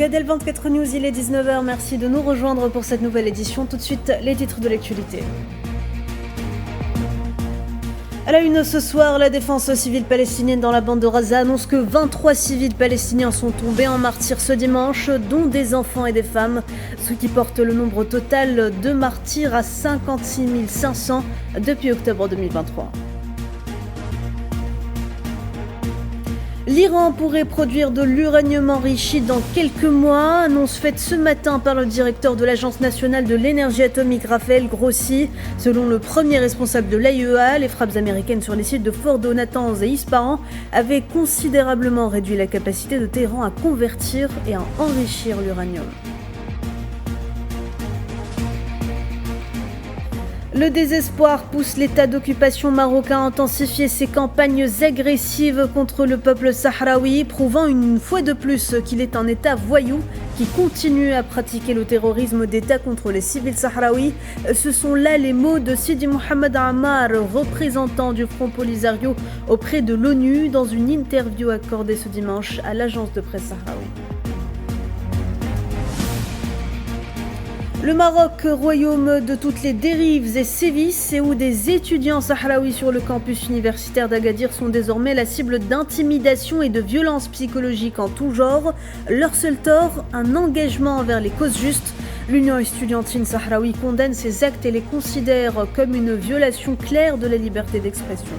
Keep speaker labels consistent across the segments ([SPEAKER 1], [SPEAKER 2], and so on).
[SPEAKER 1] Gadel 24 News, il est 19h, merci de nous rejoindre pour cette nouvelle édition. Tout de suite, les titres de l'actualité. À la une ce soir, la défense civile palestinienne dans la bande de Gaza annonce que 23 civils palestiniens sont tombés en martyrs ce dimanche, dont des enfants et des femmes, ce qui porte le nombre total de martyrs à 56 500 depuis octobre 2023. L'Iran pourrait produire de l'uranium enrichi dans quelques mois, annonce faite ce matin par le directeur de l'Agence nationale de l'énergie atomique, Raphaël Grossi. Selon le premier responsable de l'AIEA, les frappes américaines sur les sites de Fordo, Natanz et Ispahan avaient considérablement réduit la capacité de Téhéran à convertir et à enrichir l'uranium. Le désespoir pousse l'État d'occupation marocain à intensifier ses campagnes agressives contre le peuple sahraoui, prouvant une fois de plus qu'il est un État voyou qui continue à pratiquer le terrorisme d'État contre les civils sahraouis. Ce sont là les mots de Sidi Mohamed Ammar, représentant du Front Polisario auprès de l'ONU, dans une interview accordée ce dimanche à l'agence de presse sahraoui. Le Maroc, royaume de toutes les dérives et sévices, et où des étudiants sahraouis sur le campus universitaire d'Agadir sont désormais la cible d'intimidation et de violences psychologiques en tout genre. Leur seul tort, un engagement envers les causes justes. L'Union estudiantine sahraoui condamne ces actes et les considère comme une violation claire de la liberté d'expression.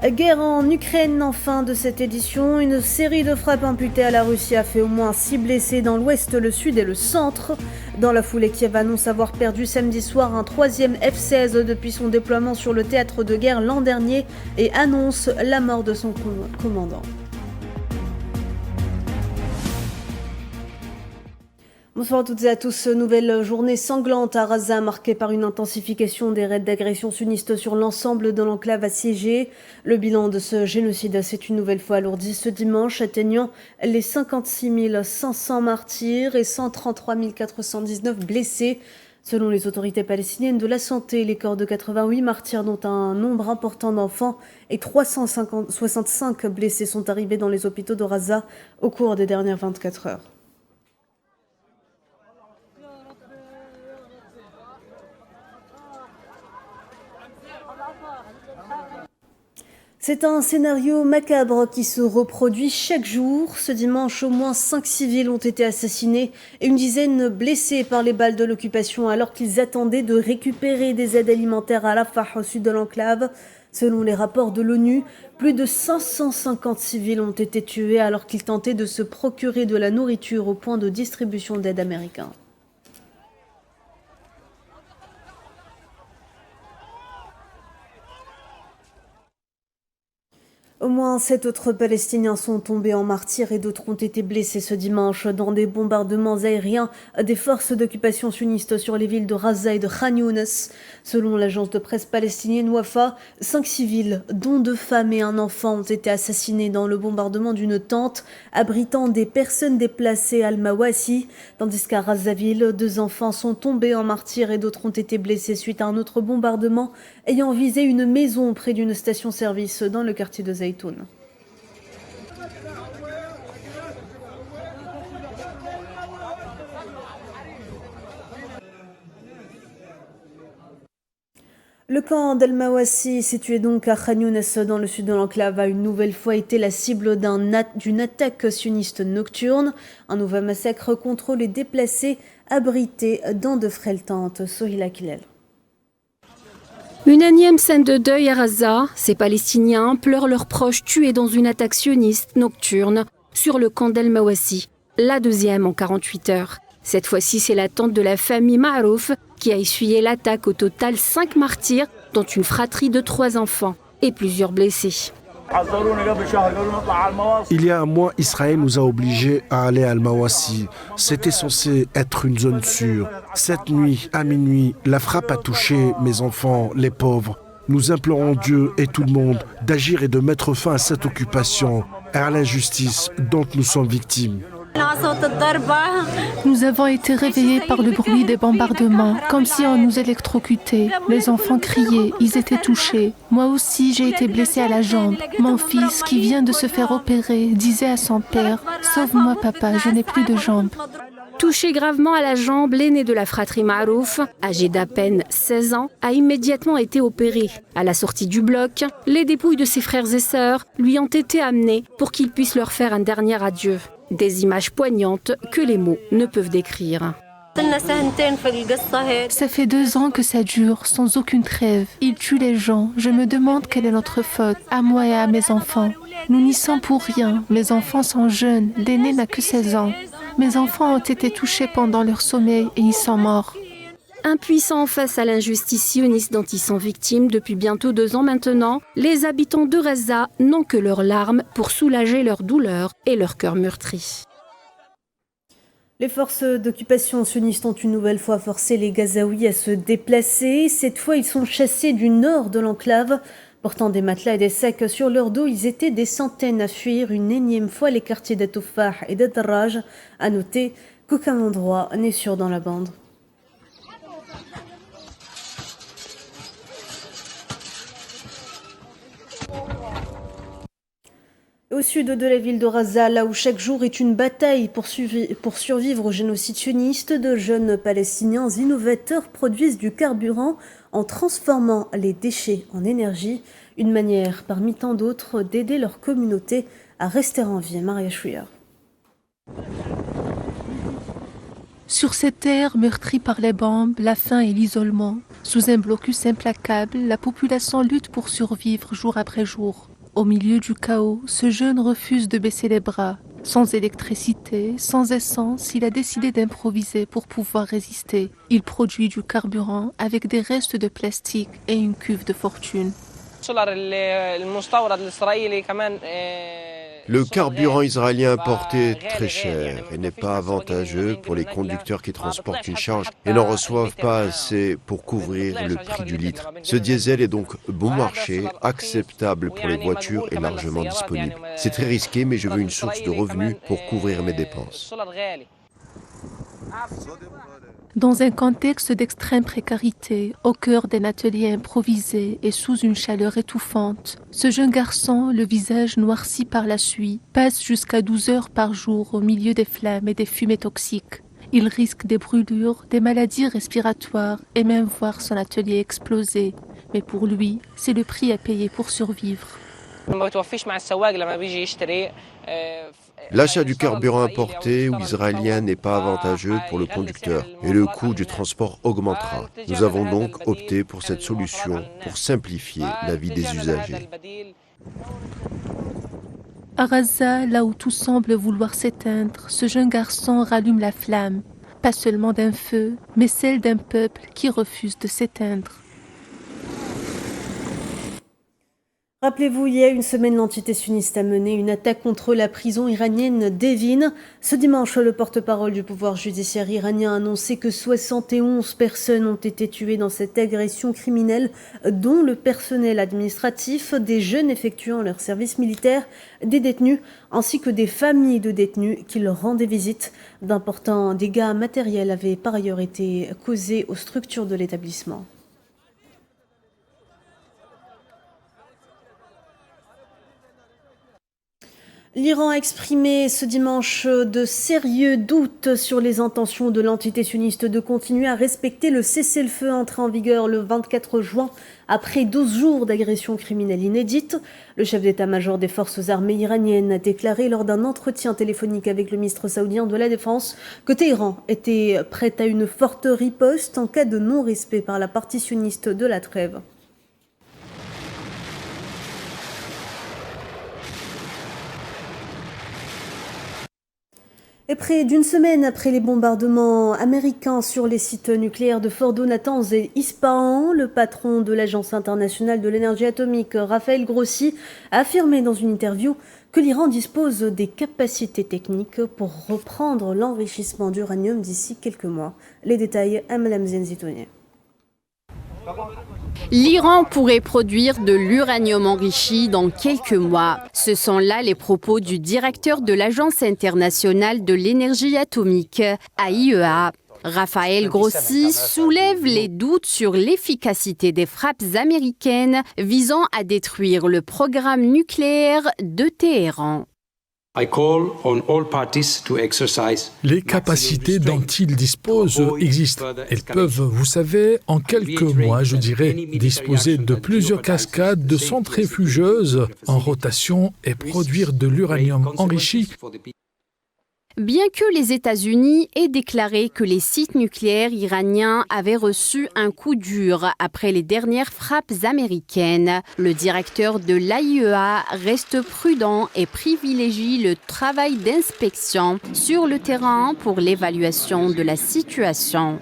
[SPEAKER 1] Guerre en Ukraine, en fin de cette édition. Une série de frappes imputées à la Russie a fait au moins 6 blessés dans l'ouest, le sud et le centre. Dans la foulée, Kiev annonce avoir perdu samedi soir un 3e F-16 depuis son déploiement sur le théâtre de guerre l'an dernier et annonce la mort de son commandant. Bonsoir à toutes et à tous. Nouvelle journée sanglante à Gaza, marquée par une intensification des raids d'agression sunnistes sur l'ensemble de l'enclave assiégée. Le bilan de ce génocide s'est une nouvelle fois alourdi ce dimanche, atteignant les 56 500 martyrs et 133 419 blessés. Selon les autorités palestiniennes de la santé, les corps de 88 martyrs, dont un nombre important d'enfants, et 365 blessés sont arrivés dans les hôpitaux de Gaza au cours des dernières 24 heures. C'est un scénario macabre qui se reproduit chaque jour. Ce dimanche, au moins 5 civils ont été assassinés et une dizaine blessés par les balles de l'occupation alors qu'ils attendaient de récupérer des aides alimentaires à Rafah, au sud de l'enclave. Selon les rapports de l'ONU, plus de 550 civils ont été tués alors qu'ils tentaient de se procurer de la nourriture au point de distribution d'aide américain. Au moins 7 autres Palestiniens sont tombés en martyrs et d'autres ont été blessés ce dimanche dans des bombardements aériens des forces d'occupation sunnistes sur les villes de Gaza et de Khan Younes. Selon l'agence de presse palestinienne Wafa, 5 civils, dont 2 femmes et un enfant, ont été assassinés dans le bombardement d'une tente abritant des personnes déplacées à Al-Mawasi, tandis qu'à Razaville, 2 enfants sont tombés en martyrs et d'autres ont été blessés suite à un autre bombardement ayant visé une maison près d'une station-service dans le quartier de Zaytoun. Le camp d'Al-Mawasi, situé donc à Khan Younes dans le sud de l'enclave, a une nouvelle fois été la cible d'une attaque sioniste nocturne. Un nouveau massacre contre les déplacés abrités dans de frêles tentes. Sohila Kilel.
[SPEAKER 2] Une énième scène de deuil à Gaza. Ces Palestiniens pleurent leurs proches tués dans une attaque sioniste nocturne sur le camp d'Al-Mawasi, la deuxième en 48 heures. Cette fois-ci, c'est la tante de la famille Ma'rouf qui a essuyé l'attaque. Au total, 5 martyrs, dont une fratrie de 3 enfants et plusieurs blessés.
[SPEAKER 3] Il y a un mois, Israël nous a obligés à aller à Al-Mawasi. C'était censé être une zone sûre. Cette nuit, à minuit, la frappe a touché mes enfants, les pauvres. Nous implorons Dieu et tout le monde d'agir et de mettre fin à cette occupation et à l'injustice dont nous sommes victimes.
[SPEAKER 4] Nous avons été réveillés par le bruit des bombardements, comme si on nous électrocutait. Les enfants criaient, ils étaient touchés. Moi aussi, j'ai été blessée à la jambe. Mon fils, qui vient de se faire opérer, disait à son père « Sauve-moi papa, je n'ai plus de jambes ».
[SPEAKER 2] Touché gravement à la jambe, l'aîné de la fratrie Marouf, âgé d'à peine 16 ans, a immédiatement été opéré. À la sortie du bloc, les dépouilles de ses frères et sœurs lui ont été amenées pour qu'il puisse leur faire un dernier adieu. Des images poignantes que les mots ne peuvent décrire.
[SPEAKER 4] Ça fait 2 ans que ça dure, sans aucune trêve. Ils tuent les gens. Je me demande quelle est notre faute, à moi et à mes enfants. Nous n'y sommes pour rien. Mes enfants sont jeunes. L'aîné n'a que 16 ans. Mes enfants ont été touchés pendant leur sommeil et ils sont morts.
[SPEAKER 2] Impuissants face à l'injustice sioniste dont ils sont victimes depuis bientôt 2 ans maintenant, les habitants de Gaza n'ont que leurs larmes pour soulager leur douleur et leur cœur meurtri.
[SPEAKER 1] Les forces d'occupation sionistes ont une nouvelle fois forcé les Gazaouis à se déplacer. Cette fois, ils sont chassés du nord de l'enclave. Portant des matelas et des sacs sur leur dos, ils étaient des centaines à fuir une énième fois les quartiers d'Atoufah et d'Adraj. À noter qu'aucun endroit n'est sûr dans la bande. Au sud de la ville de Gaza, là où chaque jour est une bataille pour survivre au génocide sioniste, de jeunes Palestiniens innovateurs produisent du carburant en transformant les déchets en énergie, une manière parmi tant d'autres d'aider leur communauté à rester en vie. Maria Chouillard.
[SPEAKER 4] Sur cette terre meurtrie par les bombes, la faim et l'isolement, sous un blocus implacable, la population lutte pour survivre jour après jour. Au milieu du chaos, ce jeune refuse de baisser les bras. Sans électricité, sans essence, il a décidé d'improviser pour pouvoir résister. Il produit du carburant avec des restes de plastique et une cuve de fortune.
[SPEAKER 5] Le carburant israélien importé est très cher et n'est pas avantageux pour les conducteurs qui transportent une charge et n'en reçoivent pas assez pour couvrir le prix du litre. Ce diesel est donc bon marché, acceptable pour les voitures et largement disponible. C'est très risqué, mais je veux une source de revenus pour couvrir mes dépenses.
[SPEAKER 4] Dans un contexte d'extrême précarité, au cœur d'un atelier improvisé et sous une chaleur étouffante, ce jeune garçon, le visage noirci par la suie, passe jusqu'à 12 heures par jour au milieu des flammes et des fumées toxiques. Il risque des brûlures, des maladies respiratoires et même voir son atelier exploser. Mais pour lui, c'est le prix à payer pour survivre.
[SPEAKER 5] L'achat du carburant importé ou israélien n'est pas avantageux pour le conducteur et le coût du transport augmentera. Nous avons donc opté pour cette solution pour simplifier la vie des usagers.
[SPEAKER 4] À Gaza, là où tout semble vouloir s'éteindre, ce jeune garçon rallume la flamme, pas seulement d'un feu, mais celle d'un peuple qui refuse de s'éteindre.
[SPEAKER 1] Rappelez-vous, il y a une semaine, l'entité sioniste a mené une attaque contre la prison iranienne d'Evin. Ce dimanche, le porte-parole du pouvoir judiciaire iranien a annoncé que 71 personnes ont été tuées dans cette agression criminelle, dont le personnel administratif, des jeunes effectuant leur service militaire, des détenus, ainsi que des familles de détenus qui leur rendaient visite. D'importants dégâts matériels avaient par ailleurs été causés aux structures de l'établissement. L'Iran a exprimé ce dimanche de sérieux doutes sur les intentions de l'entité sioniste de continuer à respecter le cessez-le-feu entré en vigueur le 24 juin après 12 jours d'agression criminelle inédite. Le chef d'état-major des forces armées iraniennes a déclaré lors d'un entretien téléphonique avec le ministre saoudien de la Défense que Téhéran était prêt à une forte riposte en cas de non-respect par la partie sioniste de la trêve. Et près d'une semaine après les bombardements américains sur les sites nucléaires de Fordo, Natanz et Ispahan, le patron de l'Agence internationale de l'énergie atomique, Raphaël Grossi, a affirmé dans une interview que l'Iran dispose des capacités techniques pour reprendre l'enrichissement d'uranium d'ici quelques mois. Les détails à Madame Zenzitounier.
[SPEAKER 2] L'Iran pourrait produire de l'uranium enrichi dans quelques mois. Ce sont là les propos du directeur de l'Agence internationale de l'énergie atomique, AIEA. Raphaël Grossi soulève les doutes sur l'efficacité des frappes américaines visant à détruire le programme nucléaire de Téhéran.
[SPEAKER 6] Les capacités dont ils disposent existent. Elles peuvent, vous savez, en quelques mois, je dirais, disposer de plusieurs cascades de centrifugeuses en rotation et produire de l'uranium enrichi.
[SPEAKER 2] Bien que les États-Unis aient déclaré que les sites nucléaires iraniens avaient reçu un coup dur après les dernières frappes américaines, le directeur de l'AIEA reste prudent et privilégie le travail d'inspection sur le terrain pour l'évaluation de la situation.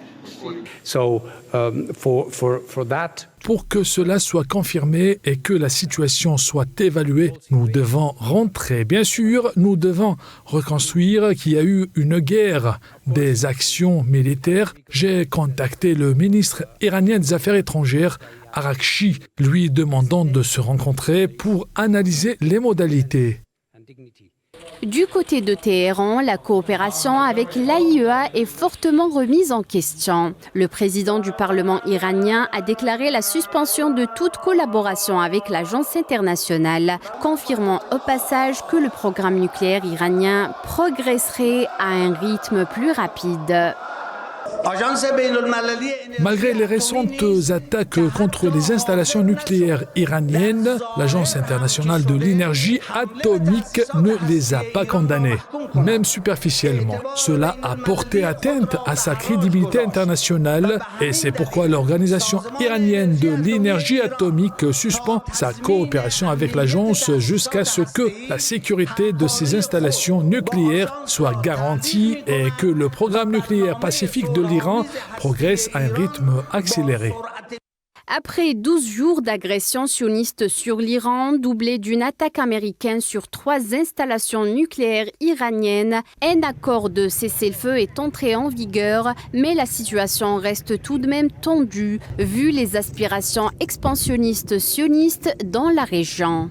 [SPEAKER 6] Pour que cela soit confirmé et que la situation soit évaluée, nous devons rentrer. Bien sûr, nous devons reconstruire qu'il y a eu une guerre, des actions militaires. J'ai contacté le ministre iranien des Affaires étrangères, Arakchi, lui demandant de se rencontrer pour analyser les modalités.
[SPEAKER 2] Du côté de Téhéran, la coopération avec l'AIEA est fortement remise en question. Le président du Parlement iranien a déclaré la suspension de toute collaboration avec l'agence internationale, confirmant au passage que le programme nucléaire iranien progresserait à un rythme plus rapide.
[SPEAKER 6] Malgré les récentes attaques contre les installations nucléaires iraniennes, l'Agence internationale de l'énergie atomique ne les a pas condamnées, même superficiellement. Cela a porté atteinte à sa crédibilité internationale et c'est pourquoi l'Organisation iranienne de l'énergie atomique suspend sa coopération avec l'agence jusqu'à ce que la sécurité de ces installations nucléaires soit garantie et que le programme nucléaire pacifique de l'Iran progresse à un rythme accéléré.
[SPEAKER 2] Après 12 jours d'agression sioniste sur l'Iran, doublée d'une attaque américaine sur 3 installations nucléaires iraniennes, un accord de cessez-le-feu est entré en vigueur, mais la situation reste tout de même tendue, vu les aspirations expansionnistes sionistes dans la région.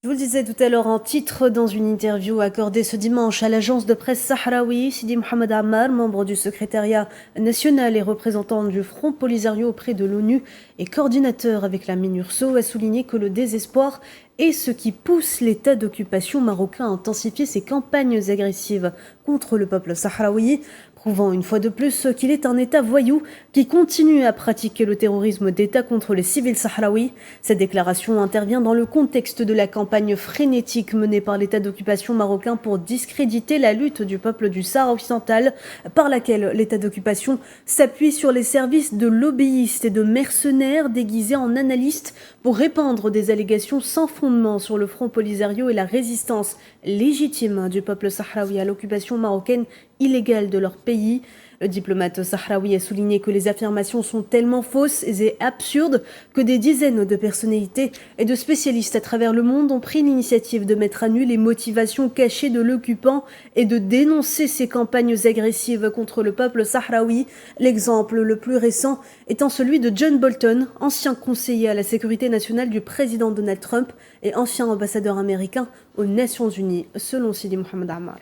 [SPEAKER 1] Je vous le disais tout à l'heure en titre dans une interview accordée ce dimanche à l'agence de presse sahraoui, Sidi Mohamed Ammar, membre du secrétariat national et représentant du Front Polisario auprès de l'ONU et coordinateur avec la MINURSO, a souligné que le désespoir est ce qui pousse l'État d'occupation marocain à intensifier ses campagnes agressives contre le peuple sahraoui, prouvant une fois de plus qu'il est un État voyou qui continue à pratiquer le terrorisme d'État contre les civils sahraouis. Cette déclaration intervient dans le contexte de la campagne frénétique menée par l'État d'occupation marocain pour discréditer la lutte du peuple du Sahara occidental, par laquelle l'État d'occupation s'appuie sur les services de lobbyistes et de mercenaires déguisés en analystes pour répandre des allégations sans fondement sur le Front Polisario et la résistance légitime du peuple sahraoui à l'occupation marocaine illégale de leur pays. Le diplomate sahraoui a souligné que les affirmations sont tellement fausses et absurdes que des dizaines de personnalités et de spécialistes à travers le monde ont pris l'initiative de mettre à nu les motivations cachées de l'occupant et de dénoncer ces campagnes agressives contre le peuple sahraoui. L'exemple le plus récent étant celui de John Bolton, ancien conseiller à la sécurité nationale du président Donald Trump et ancien ambassadeur américain aux Nations Unies, selon Sidi Mohamed Ammar.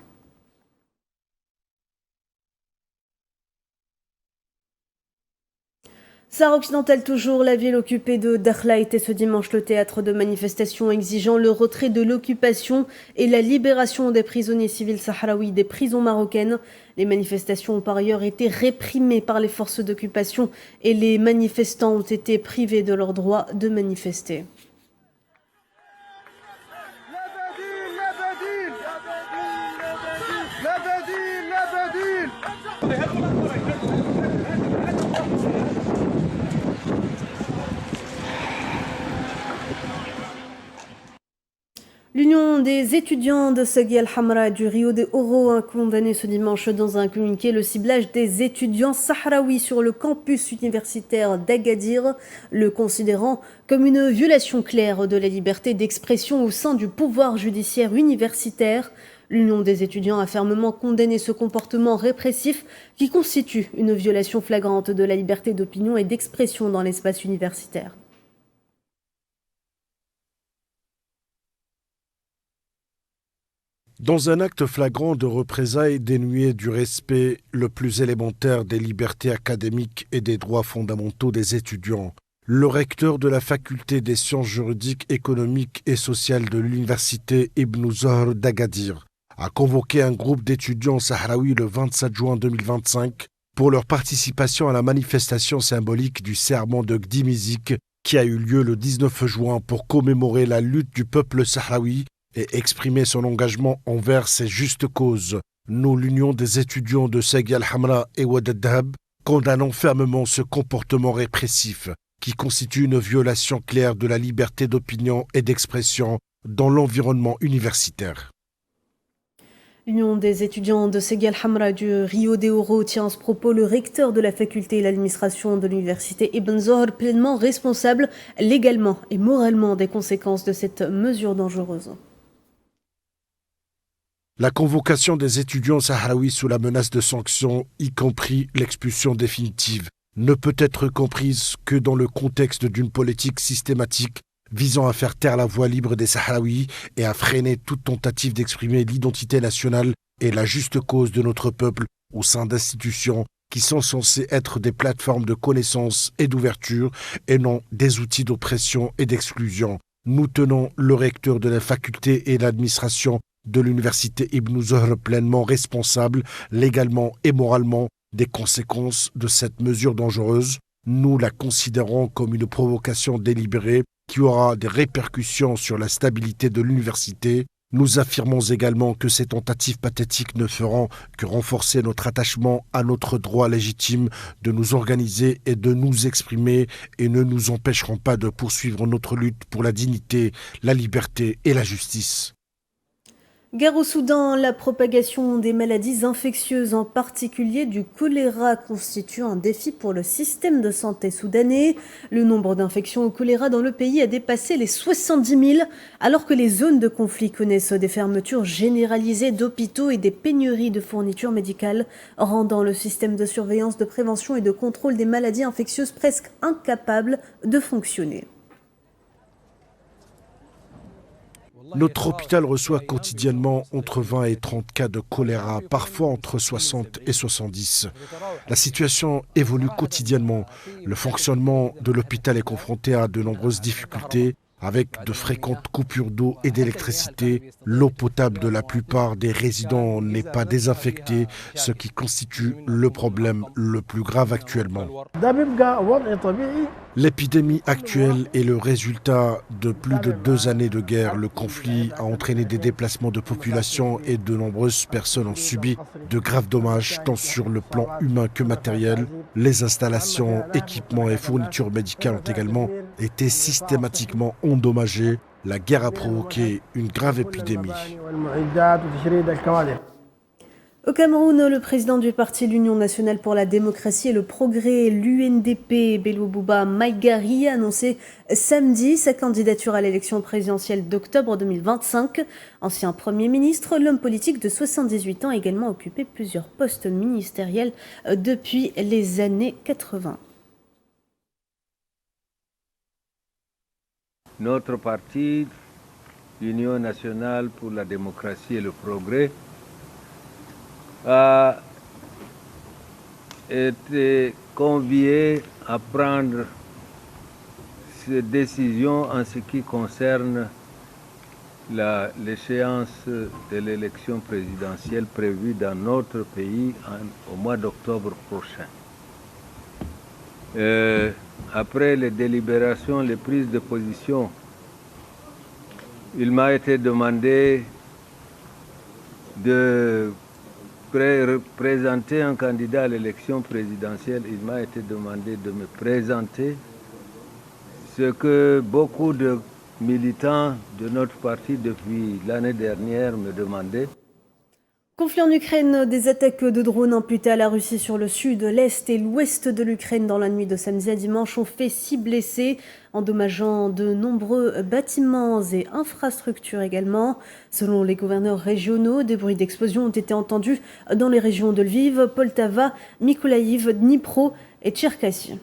[SPEAKER 1] Sahara occidental toujours, la ville occupée de Dakhla était ce dimanche le théâtre de manifestations exigeant le retrait de l'occupation et la libération des prisonniers civils sahraouis des prisons marocaines. Les manifestations ont par ailleurs été réprimées par les forces d'occupation et les manifestants ont été privés de leur droit de manifester. L'Union des étudiants de Sagui al-Hamra du Rio de Oro a condamné ce dimanche dans un communiqué le ciblage des étudiants sahraouis sur le campus universitaire d'Agadir, le considérant comme une violation claire de la liberté d'expression au sein du pouvoir judiciaire universitaire. L'Union des étudiants a fermement condamné ce comportement répressif qui constitue une violation flagrante de la liberté d'opinion et d'expression dans l'espace universitaire.
[SPEAKER 3] Dans un acte flagrant de représailles dénué du respect le plus élémentaire des libertés académiques et des droits fondamentaux des étudiants, le recteur de la faculté des sciences juridiques, économiques et sociales de l'université Ibn Zahr d'Agadir a convoqué un groupe d'étudiants sahraouis le 27 juin 2025 pour leur participation à la manifestation symbolique du serment de Gdimizik qui a eu lieu le 19 juin pour commémorer la lutte du peuple sahraoui et exprimer son engagement envers ces justes causes. Nous, l'Union des étudiants de Seghi al-Hamra et Wad al-Dahab, condamnons fermement ce comportement répressif qui constitue une violation claire de la liberté d'opinion et d'expression dans l'environnement universitaire.
[SPEAKER 1] L'Union des étudiants de Seghi al-Hamra du Rio de Oro tient à ce propos le recteur de la faculté et l'administration de l'université Ibn Zahr pleinement responsable légalement et moralement des conséquences de cette mesure dangereuse.
[SPEAKER 3] La convocation des étudiants sahraouis sous la menace de sanctions, y compris l'expulsion définitive, ne peut être comprise que dans le contexte d'une politique systématique visant à faire taire la voix libre des Sahraouis et à freiner toute tentative d'exprimer l'identité nationale et la juste cause de notre peuple au sein d'institutions qui sont censées être des plateformes de connaissance et d'ouverture et non des outils d'oppression et d'exclusion. Nous tenons le recteur de la faculté et l'administration de l'université Ibn Zahr pleinement responsable, légalement et moralement, des conséquences de cette mesure dangereuse. Nous la considérons comme une provocation délibérée qui aura des répercussions sur la stabilité de l'université. Nous affirmons également que ces tentatives pathétiques ne feront que renforcer notre attachement à notre droit légitime de nous organiser et de nous exprimer et ne nous empêcheront pas de poursuivre notre lutte pour la dignité, la liberté et la justice.
[SPEAKER 1] Guerre au Soudan, la propagation des maladies infectieuses, en particulier du choléra, constitue un défi pour le système de santé soudanais. Le nombre d'infections au choléra dans le pays a dépassé les 70 000, alors que les zones de conflit connaissent des fermetures généralisées d'hôpitaux et des pénuries de fournitures médicales, rendant le système de surveillance, de prévention et de contrôle des maladies infectieuses presque incapable de fonctionner.
[SPEAKER 3] Notre hôpital reçoit quotidiennement entre 20 et 30 cas de choléra, parfois entre 60 et 70. La situation évolue quotidiennement. Le fonctionnement de l'hôpital est confronté à de nombreuses difficultés, avec de fréquentes coupures d'eau et d'électricité. L'eau potable de la plupart des résidents n'est pas désinfectée, ce qui constitue le problème le plus grave actuellement. L'épidémie actuelle est le résultat de plus de 2 années de guerre. Le conflit a entraîné des déplacements de population et de nombreuses personnes ont subi de graves dommages, tant sur le plan humain que matériel. Les installations, équipements et fournitures médicales ont également été systématiquement endommagées. La guerre a provoqué une grave épidémie.
[SPEAKER 1] Au Cameroun, le président du parti l'Union nationale pour la démocratie et le progrès, l'UNDP, Bello Bouba Maïgari, a annoncé samedi sa candidature à l'élection présidentielle d'octobre 2025. Ancien Premier ministre, l'homme politique de 78 ans a également occupé plusieurs postes ministériels depuis les années 80.
[SPEAKER 7] Notre parti, l'Union nationale pour la démocratie et le progrès, a été convié à prendre ces décisions en ce qui concerne l'échéance de l'élection présidentielle prévue dans notre pays au mois d'octobre prochain. Après les délibérations, les prises de position, il m'a été demandé de présenter un candidat à l'élection présidentielle. Il m'a été demandé de me présenter, ce que beaucoup de militants de notre parti depuis l'année dernière me demandaient.
[SPEAKER 1] Conflit en Ukraine, des attaques de drones imputées à la Russie sur le sud, l'est et l'ouest de l'Ukraine dans la nuit de samedi à dimanche ont fait 6 blessés, endommageant de nombreux bâtiments et infrastructures également. Selon les gouverneurs régionaux, des bruits d'explosion ont été entendus dans les régions de Lviv, Poltava, Mykolaïv, Dnipro et Tcherkassy.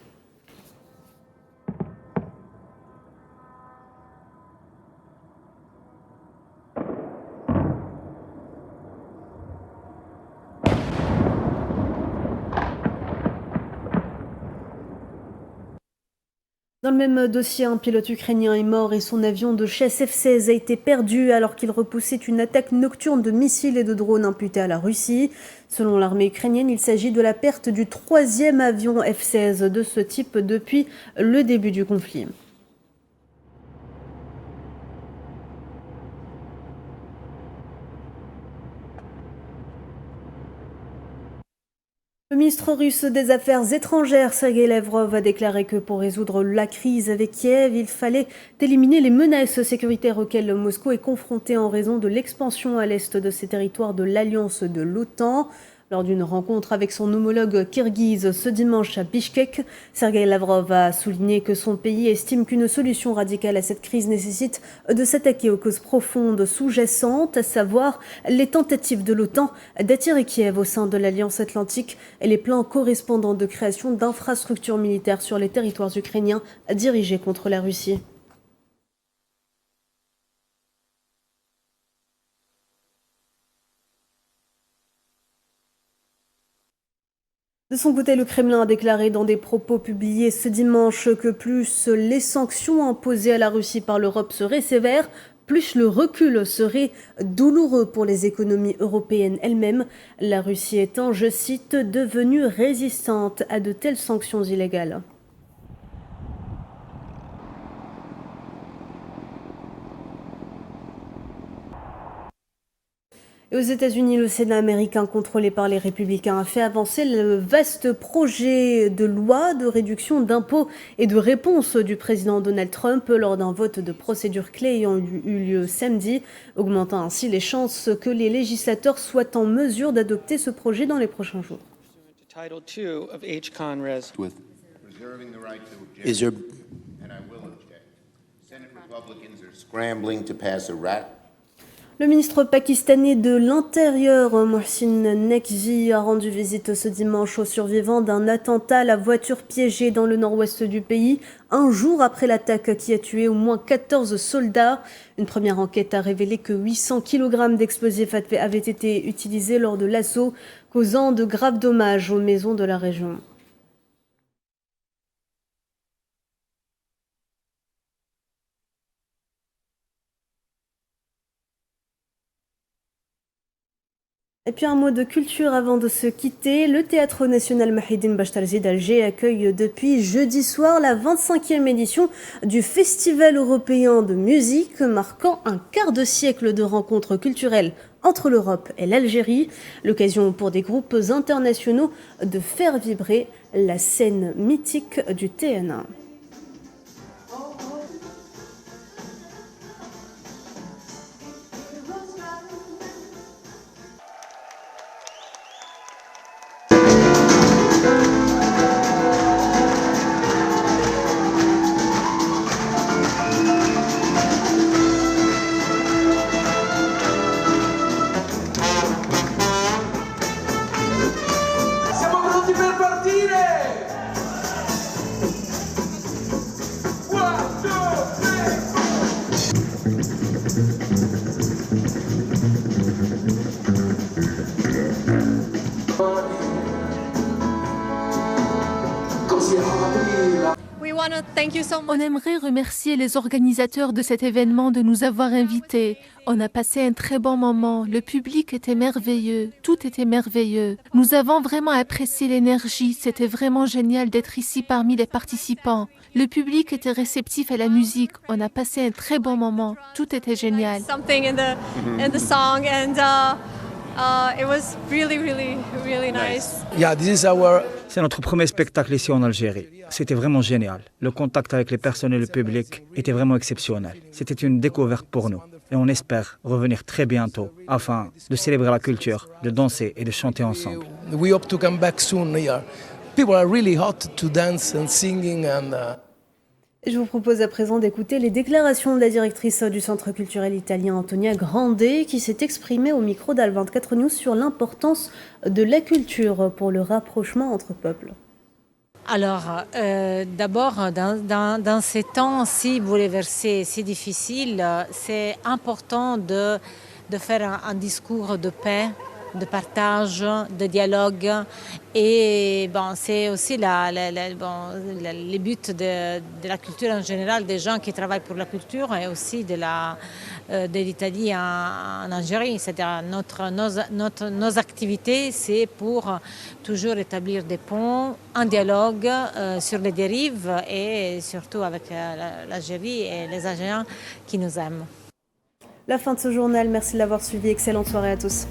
[SPEAKER 1] Dans le même dossier, un pilote ukrainien est mort et son avion de chasse F-16 a été perdu alors qu'il repoussait une attaque nocturne de missiles et de drones imputée à la Russie. Selon l'armée ukrainienne, il s'agit de la perte du 3e avion F-16 de ce type depuis le début du conflit. Le ministre russe des Affaires étrangères, Sergueï Lavrov, a déclaré que pour résoudre la crise avec Kiev, il fallait éliminer les menaces sécuritaires auxquelles Moscou est confronté en raison de l'expansion à l'est de ses territoires de l'alliance de l'OTAN. Lors d'une rencontre avec son homologue kirghize ce dimanche à Bishkek, Sergueï Lavrov a souligné que son pays estime qu'une solution radicale à cette crise nécessite de s'attaquer aux causes profondes sous-jacentes, à savoir les tentatives de l'OTAN d'attirer Kiev au sein de l'Alliance Atlantique et les plans correspondants de création d'infrastructures militaires sur les territoires ukrainiens dirigés contre la Russie. De son côté, le Kremlin a déclaré dans des propos publiés ce dimanche que plus les sanctions imposées à la Russie par l'Europe seraient sévères, plus le recul serait douloureux pour les économies européennes elles-mêmes, la Russie étant, je cite, devenue résistante à de telles sanctions illégales. Et aux États-Unis, le Sénat américain contrôlé par les républicains a fait avancer le vaste projet de loi de réduction d'impôts et de réponse du président Donald Trump lors d'un vote de procédure clé ayant eu lieu samedi, augmentant ainsi les chances que les législateurs soient en mesure d'adopter ce projet dans les prochains jours. Le ministre pakistanais de l'Intérieur, Mohsin Naqvi, a rendu visite ce dimanche aux survivants d'un attentat à la voiture piégée dans le nord-ouest du pays, un jour après l'attaque qui a tué au moins 14 soldats. Une première enquête a révélé que 800 kg d'explosifs avaient été utilisés lors de l'assaut, causant de graves dommages aux maisons de la région. Et puis un mot de culture avant de se quitter. Le Théâtre national Mahidine Bachtalzi d'Alger accueille depuis jeudi soir la 25e édition du Festival européen de musique, marquant un quart de siècle de rencontres culturelles entre l'Europe et l'Algérie. L'occasion pour des groupes internationaux de faire vibrer la scène mythique du TN1.
[SPEAKER 4] On aimerait remercier les organisateurs de cet événement de nous avoir invités. On a passé un très bon moment. Le public était merveilleux. Tout était merveilleux. Nous avons vraiment apprécié l'énergie. C'était vraiment génial d'être ici parmi les participants. Le public était réceptif à la musique. On a passé un très bon moment. Tout était génial.
[SPEAKER 8] C'est notre premier spectacle ici en Algérie. C'était vraiment génial. Le contact avec les personnes et le public était vraiment exceptionnel. C'était une découverte pour nous. Et on espère revenir très bientôt afin de célébrer la culture, de danser et de chanter ensemble.
[SPEAKER 9] We hope to come back soon here. People are really hot to dance and singing
[SPEAKER 1] Je vous propose à présent d'écouter les déclarations de la directrice du Centre culturel italien Antonia Grande, qui s'est exprimée au micro d'Al24 News sur l'importance de la culture pour le rapprochement entre peuples.
[SPEAKER 10] Alors, d'abord, dans ces temps si bouleversés, si difficiles, c'est important de faire un discours de paix, de partage, de dialogue. Et bon, c'est aussi les buts de la culture en général, des gens qui travaillent pour la culture et aussi de l'Italie en Algérie. C'est-à-dire nos activités, c'est pour toujours établir des ponts, un dialogue sur les dérives et surtout avec l'Algérie et les Algériens qui nous aiment.
[SPEAKER 1] La fin de ce journal, merci de l'avoir suivi, excellente soirée à tous.